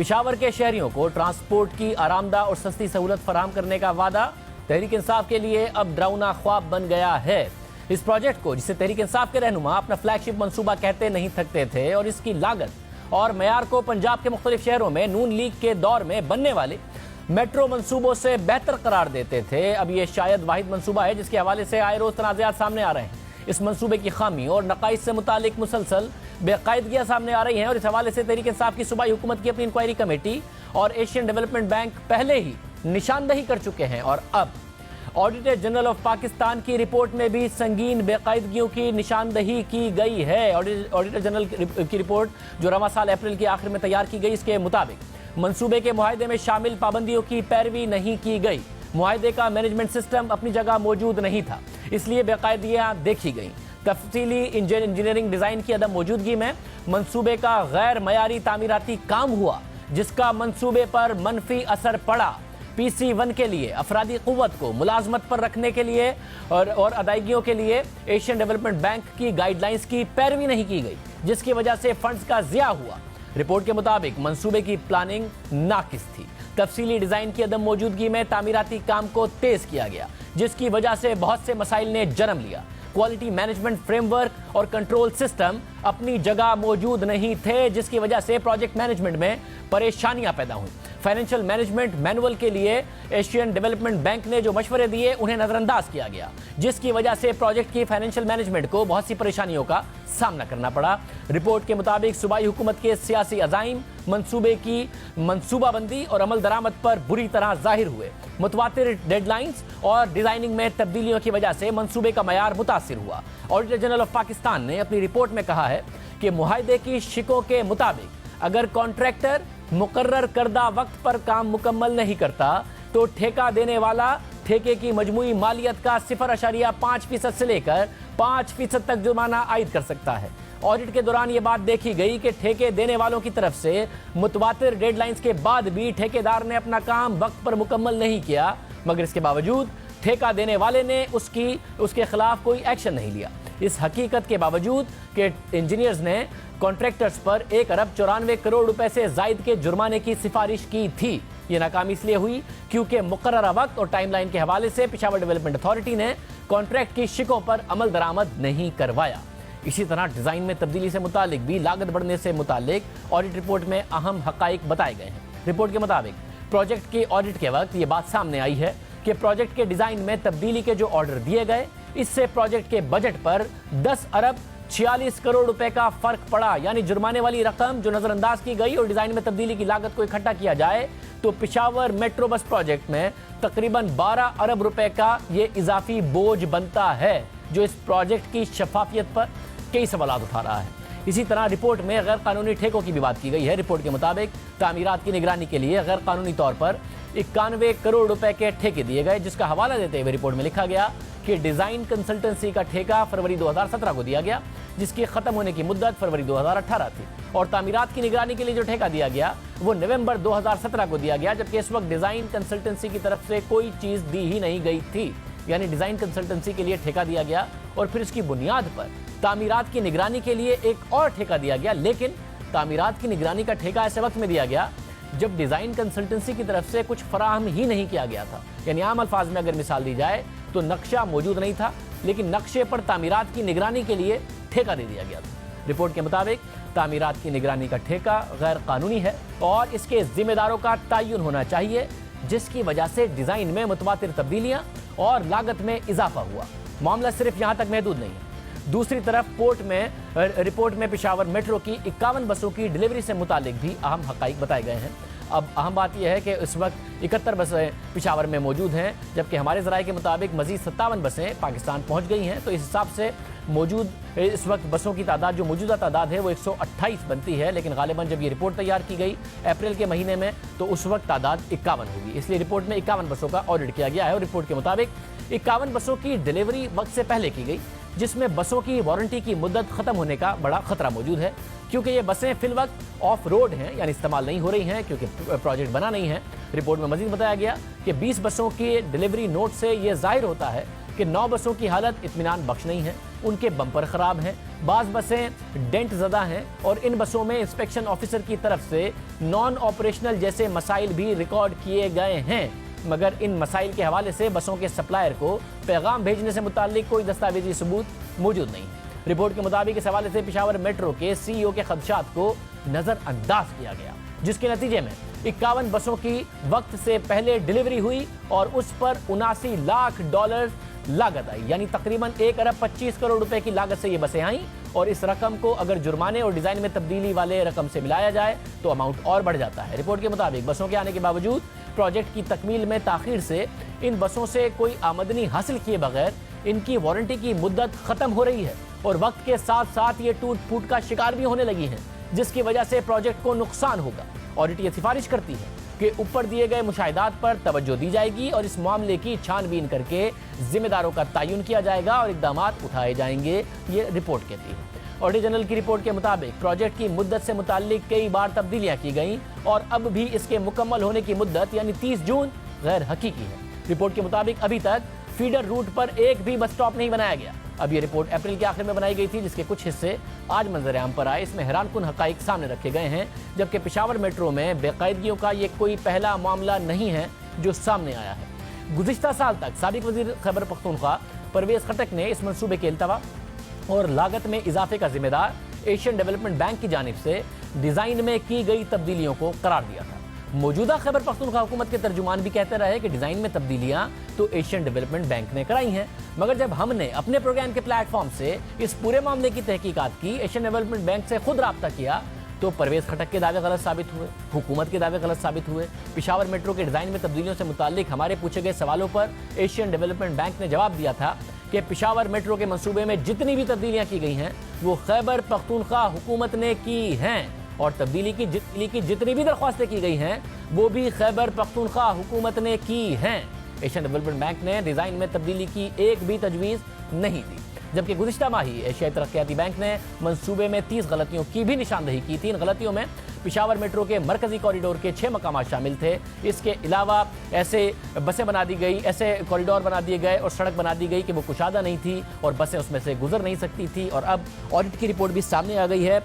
पिशावर के शहरियों को ट्रांसपोर्ट की आरामदा और सस्ती सहूलत फराहम करने का वादा तहरीक इंसाफ के लिए अब डरावना ख्वाब बन गया है। इस प्रोजेक्ट को, जिसे तहरीक इंसाफ के रहनुमा अपना फ्लैगशिप मंसूबा कहते नहीं थकते थे, और इसकी लागत और मयार को पंजाब के मुख्तलिफ शहरों में नून लीग के दौर में बनने वाले मेट्रो मंसूबों से बेहतर करार देते थे। अब यह शायद वाहिद मंसूबा है जिसके हवाले से आए रोज तनाज़ात सामने आ रहे हैं। इस मंसूबे की खामी और नकाइस से मुतालिक मुसलसल बेकायदगियां सामने आ रही हैं, और इस हवाले से तहरीक इंसाफ की सूबाई हुकूमत की अपनी इंक्वायरी कमेटी और एशियन डेवलपमेंट बैंक पहले ही निशानदही कर चुके हैं। और अब ऑडिटर जनरल ऑफ पाकिस्तान की रिपोर्ट में भी संगीन बेकायदगियों की निशानदही की गई है। ऑडिटर जनरल की रिपोर्ट जो रवां साल अप्रैल के आखिर में तैयार की गई, इसके मुताबिक मंसूबे के मुआहदे में शामिल पाबंदियों की पैरवी नहीं की गई। मुआहदे का मैनेजमेंट सिस्टम अपनी जगह मौजूद नहीं था, इसलिए बेकायदगियां देखी गई। तफसीली इंजीनियरिंग डिजाइन की अदम मौजूदगी में मंसूबे का गैर मयारी तामीराती काम हुआ, जिसका मंसूबे पर मनफी असर पड़ा। PC1 के लिए अफरादी कुव्वत को मुलाजमत पर रखने के लिए और अदायगियों के लिए एशियन डेवलपमेंट बैंक की गाइडलाइंस की पैरवी नहीं की गई, जिसकी वजह से फंड्स का ज़िया हुआ। रिपोर्ट के मुताबिक मंसूबे की प्लानिंग नाकिस थी। तफसीली डिजाइन की अदम मौजूदगी में तामीराती काम को तेज किया गया, जिसकी वजह से बहुत से मसाइल ने जन्म लिया। क्वालिटी मैनेजमेंट फ्रेमवर्क और कंट्रोल सिस्टम अपनी जगह मौजूद नहीं थे, जिसकी वजह से प्रोजेक्ट मैनेजमेंट में परेशानियां पैदा हुई। फाइनेंशियल मैनेजमेंट मैनुअल के लिए एशियन डेवलपमेंट बैंक ने जो मशवरे दिए उन्हें नजरअंदाज किया गया, जिसकी वजह से प्रोजेक्ट की फाइनेंशियल मैनेजमेंट को बहुत सी परेशानियों का सामना करना पड़ा। रिपोर्ट के मुताबिक सूबाई हुकूमत के सियासी अज़ाइम मंसूबे की मंसूबाबंदी और अमल दरामद पर बुरी तरह जाहिर हुए। मुतवातिर डेडलाइंस और डिजाइनिंग में तब्दीलियों की वजह से मंसूबे का मयार मुतासिर हुआ। ऑडिटर जनरल ऑफ पाकिस्तान ने अपनी रिपोर्ट में कहा है कि मुआहदे की शिकों के मुताबिक अगर कॉन्ट्रैक्टर मुकर्रर करदा वक्त पर काम मुकम्मल नहीं करता तो ठेका देने वाला ठेके की मजमूई मालियत का 0.5% से लेकर 5% तक जुर्माना आयद कर सकता है। ऑडिट के दौरान ये बात देखी गई कि ठेके देने वालों की तरफ से मुतवातिर डेडलाइंस के बाद भी ठेकेदार ने अपना काम वक्त पर मुकम्मल नहीं किया, मगर इसके बावजूद ठेका देने वाले ने उसके खिलाफ कोई एक्शन नहीं लिया। इस हकीकत के बावजूद कि इंजीनियर्स ने कॉन्ट्रैक्टर्स पर 1 अरब 94 करोड़ रुपए से जायद के जुर्माने की सिफारिश की थी। ये नाकामी इसलिए हुई क्योंकि मुकर्ररा वक्त और टाइमलाइन के हवाले से पेशावर डेवलपमेंट अथॉरिटी ने कॉन्ट्रैक्ट की शिकों पर अमल दरामद नहीं करवाया। इसी तरह डिजाइन में तब्दीली से मुतालिक भी लागत बढ़ने से मुतालिक ऑडिट रिपोर्ट में अहम हकाइक बताए गए हैं। रिपोर्ट के मुताबिक प्रोजेक्ट के ऑडिट के वक्त ये बात सामने आई है कि प्रोजेक्ट के डिजाइन में तब्दीली के जो ऑर्डर दिए गए, इससे प्रोजेक्ट के बजट पर 10 अरब 46 करोड़ रुपए का फर्क पड़ा। यानी जुर्माने वाली रकम जो नजरअंदाज की गई और डिजाइन में तब्दीली की लागत को इकट्ठा किया जाए तो पिशावर मेट्रो बस प्रोजेक्ट में तकरीबन 12 अरब रुपए का ये इजाफी बोझ बनता है, जो इस प्रोजेक्ट की शफाफियत पर कई सवाल उठा रहा है। इसी तरह रिपोर्ट में गैर कानूनी ठेकों की भी बात की गई है। रिपोर्ट के मुताबिक तामीरात की निगरानी के लिए गैर कानूनी तौर पर 91 करोड़ रुपए के ठेके दिए गए, जिसका हवाला देते हुए रिपोर्ट में लिखा गया कि डिजाइन कंसल्टेंसी का ठेका फरवरी 2017 को दिया गया, जिसकी खत्म होने की मुद्दत फरवरी 2018 थी, और तामीरात की निगरानी के लिए जो ठेका दिया गया वो नवंबर 2017 को दिया गया, जबकि इस वक्त डिजाइन कंसल्टेंसी की तरफ से कोई चीज दी ही नहीं गई थी। यानी डिजाइन कंसल्टेंसी के लिए ठेका दिया गया और फिर इसकी बुनियाद पर तामीरात की निगरानी के लिए एक और ठेका दिया गया, लेकिन तामीरात की निगरानी का ठेका ऐसे वक्त में दिया गया जब डिजाइन कंसल्टेंसी की तरफ से कुछ फराहम ही नहीं किया गया था। यानी आम अल्फाज में अगर मिसाल दी जाए तो नक्शा मौजूद नहीं था, लेकिन नक्शे पर तामीरात की निगरानी के लिए ठेका दे दिया गया था। रिपोर्ट के मुताबिक तामीरात की निगरानी का ठेका गैर कानूनी है और इसके जिम्मेदारों का तयन होना चाहिए, जिसकी वजह से डिजाइन में मुतवातिर तब्दीलियां और लागत में इजाफा हुआ। मामला सिर्फ यहां तक महदूद नहीं है। दूसरी तरफ रिपोर्ट में पेशावर मेट्रो की 51 बसों की डिलीवरी से मुतालिक भी अहम हकाइक बताए गए हैं। अब अहम बात यह है कि इस वक्त 71 बसें पेशावर में मौजूद हैं, जबकि हमारे ज़राए के मुताबिक मजीद 57 बसें पाकिस्तान पहुंच गई हैं। तो इस हिसाब से मौजूद इस वक्त बसों की तादाद, जो मौजूदा तादाद है वो 128 बनती है, लेकिन गालिबन जब ये रिपोर्ट तैयार की गई अप्रैल के महीने में तो उस वक्त तादाद 51 होगी। इसलिए रिपोर्ट में 51 बसों का ऑडिट किया गया है और रिपोर्ट के मुताबिक 51 बसों की डिलीवरी वक्त से पहले की गई, जिसमें बसों की वारंटी की मुद्दत खत्म होने का बड़ा खतरा मौजूद है, क्योंकि ये बसें फिल वक्त ऑफ रोड हैं, यानी इस्तेमाल नहीं हो रही हैं क्योंकि प्रोजेक्ट बना नहीं है। रिपोर्ट में मजीद बताया गया कि 20 बसों की डिलीवरी नोट से ये जाहिर होता है कि 9 बसों की हालत इत्मीनान बख्श नहीं है। उनके बम्पर खराब हैं, बाज बसें डेंट ज़दा हैं और इन बसों में इंस्पेक्शन ऑफिसर की तरफ से नॉन ऑपरेशनल जैसे मसाइल भी रिकॉर्ड किए गए हैं, मगर इन मसाइल के हवाले से बसों के सप्लायर को पैगाम भेजने से मुताल्लिक कोई दस्तावेजी सबूत मौजूद नहीं। रिपोर्ट के मुताबिक इस हवाले से पेशावर मेट्रो के CEO के खदशात को नजरअंदाज किया गया, जिसके नतीजे में 51 बसों की वक्त से पहले डिलीवरी हुई और उस पर $79 लाख लागत आई, यानी तकरीबन 1 अरब 25 करोड़ रुपए की लागत से ये बसें आईं। और इस रकम को अगर जुर्माने और डिजाइन में तब्दीली वाले रकम से मिलाया जाए तो अमाउंट और बढ़ जाता है। रिपोर्ट के मुताबिक बसों के आने के बावजूद प्रोजेक्ट की तकमील में ताखीर से इन बसों से कोई आमदनी हासिल किए बगैर इनकी वारंटी की मुद्दत खत्म हो रही है और वक्त के साथ साथ ये टूट फूट का शिकार भी होने लगी हैं, जिसकी वजह से प्रोजेक्ट को नुकसान होगा। ऑडिट ये सिफारिश करती है कि ऊपर दिए गए मुशाहिदात पर तवज्जो दी जाएगी और इस मामले की छानबीन करके जिम्मेदारों का तयन किया जाएगा और इकदाम उठाए जाएंगे, ये रिपोर्ट कहती है। ऑडिटर जनरल की रिपोर्ट के मुताबिक प्रोजेक्ट की मुद्दत से मुताल्लिक कई बार तब्दीलियां की गई और अब भी इसके मुकम्मल होने की मुद्दत यानी 30 जून गैर हकीकी है। रिपोर्ट के मुताबिक अभी तक फीडर रूट पर एक भी बस स्टॉप नहीं बनाया गया। अब ये रिपोर्ट अप्रैल के आखिर में बनाई गई थी, जिसके कुछ हिस्से आज मंजर-ए-आम पर आए। इसमें हैरानकुन हकाइक सामने रखे गए हैं, जबकि पेशावर मेट्रो में बेकायदगियों का ये कोई पहला मामला नहीं है जो सामने आया है। गुज़िश्ता साल तक साबिक वज़ीर खैबर पख्तूनख्वा परवेज़ खटक ने इस मंसूबे के अल्तवा और लागत में इजाफे का जिम्मेदार एशियन डेवलपमेंट बैंक की जानिब से डिज़ाइन में की गई तब्दीलियों को करार दिया था। मौजूदा खैबर पख्तूनख्वा हुकूमत के तर्जुमान भी कहते रहे कि डिज़ाइन में तब्दीलियां तो एशियन डेवलपमेंट बैंक ने कराई हैं, मगर जब हमने अपने प्रोग्राम के प्लेटफॉर्म से इस पूरे मामले की तहकीकात की, एशियन डेवलपमेंट बैंक से खुद रब्ता किया, तो परवेज़ खटक के दावे गलत साबित हुए, हुकूमत के दावे गलत साबित हुए। पेशावर मेट्रो के डिज़ाइन में तब्दीलियों से मुताल्लिक हमारे पूछे गए सवालों पर एशियन डेवलपमेंट बैंक ने जवाब दिया था कि पेशावर मेट्रो के मंसूबे में जितनी भी तब्दीलियां की गई हैं वो खैबर पख्तूनख्वा हुकूमत ने की हैं और तब्दीली की जितनी भी दरख्वास्तें की गई हैं वो भी खैबर पख्तूनख्वा हुकूमत ने की हैं। एशियन डेवलपमेंट बैंक ने डिज़ाइन में तब्दीली की एक भी तजवीज़ नहीं दी, जबकि गुज़िश्ता माही एशियाई तरक्याती बैंक ने मंसूबे में 30 गलतियों की भी निशानदही की थी। इन गलतियों में पेशावर मेट्रो के मरकजी कॉरिडोर के 6 मकामात शामिल थे। इसके अलावा ऐसे बसें बना दी गई, ऐसे कॉरिडोर बना दिए गए और सड़क बना दी गई कि वो कुशादा नहीं थी और बसें उसमें से गुजर नहीं सकती थी। और अब ऑडिट की रिपोर्ट भी सामने आ गई है